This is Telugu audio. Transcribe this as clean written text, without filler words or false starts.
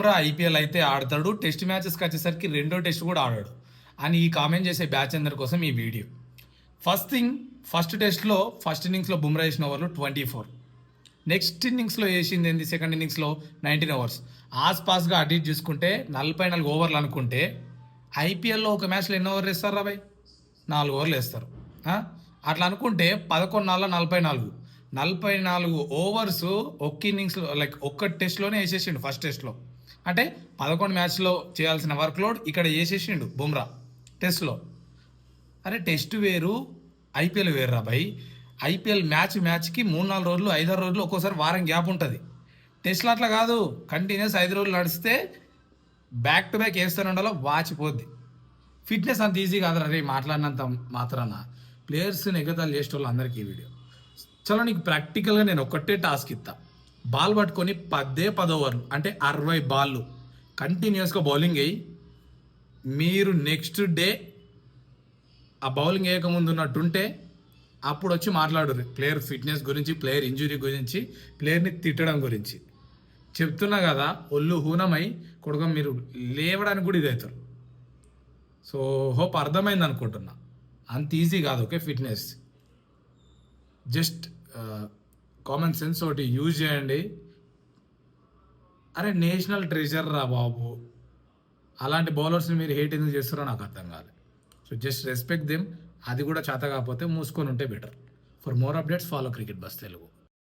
బుమ్రా ఐపీఎల్ అయితే ఆడతాడు, టెస్ట్ మ్యాచెస్కి వచ్చేసరికి రెండో టెస్ట్ కూడా ఆడాడు అని ఈ కామెంట్ చేసే బ్యాచ్ అందరి కోసం ఈ వీడియో. ఫస్ట్ టెస్ట్లో ఫస్ట్ ఇన్నింగ్స్లో బుమ్రా వేసిన ఓవర్లు 24. నెక్స్ట్ ఇన్నింగ్స్లో వేసింది ఏంది, సెకండ్ ఇన్నింగ్స్లో 19 ఓవర్స్. ఆస్పాస్గా అటు ఇటు చూసుకుంటే 44 ఓవర్లు అనుకుంటే ఐపీఎల్లో ఒక మ్యాచ్లో ఎన్ని ఓవర్లు వేస్తారు రాబాయ్? 4 ఓవర్లు వేస్తారు. అట్లా అనుకుంటే 11 44 ఓవర్స్ ఒక్క ఇన్నింగ్స్లో ఒక్క టెస్ట్లోనే వేసేసిండు ఫస్ట్ టెస్ట్లో. అంటే 11 మ్యాచ్లో చేయాల్సిన వర్క్లోడ్ ఇక్కడ వేసేసిండు బుమ్రా టెస్ట్లో. అరే టెస్ట్ వేరు, ఐపీఎల్ వేరు రాబాయ్. ఐపీఎల్ మ్యాచ్కి 3-4 రోజులు 5-6 రోజులు ఒక్కోసారి వారం గ్యాప్ ఉంటుంది. టెస్ట్లో అట్లా కాదు, కంటిన్యూస్ 5 రోజులు నడిస్తే బ్యాక్ టు బ్యాక్ వేస్తూనే ఉండాలో వాచిపోద్ది. ఫిట్నెస్ అంత ఈజీ కాదురా రే మాట్లాడినంత మాత్రాన. ప్లేయర్స్ని ఎగతాలు చేసే వాళ్ళు అందరికీ ఈ వీడియో. చలో నీకు ప్రాక్టికల్గా నేను ఒక్కటే టాస్క్ ఇస్తా. బాల్ పట్టుకొని 10 ఓవర్లు అంటే 60 బాళ్ళు కంటిన్యూస్గా బౌలింగ్ వేయి. మీరు నెక్స్ట్ డే ఆ బౌలింగ్ వేయకముందు ఉన్నట్టుంటే అప్పుడు వచ్చి మాట్లాడు ప్లేయర్ ఫిట్నెస్ గురించి, ప్లేయర్ ఇంజురీ గురించి, ప్లేయర్ని తిట్టడం గురించి. చెప్తున్నా కదా, ఒళ్ళు హూనమై కొడుకు మీరు లేవడానికి కూడా ఇది అవుతారు. సో హోప్ అర్థమైంది అనుకుంటున్నా. అంత ఈజీ కాదు okay fitness. Just common sense ఒకటి యూజ్ చేయండి. అరే నేషనల్ ట్రెజర్ రా బాబు, అలాంటి బౌలర్స్ని మీరు హేట్ ఎందుకు చేస్తారో నాకు అర్థం కాదు. So just respect them. అది కూడా చేత కాకపోతే మూసుకొని ఉంటే better. For more updates follow cricket bus Telugu.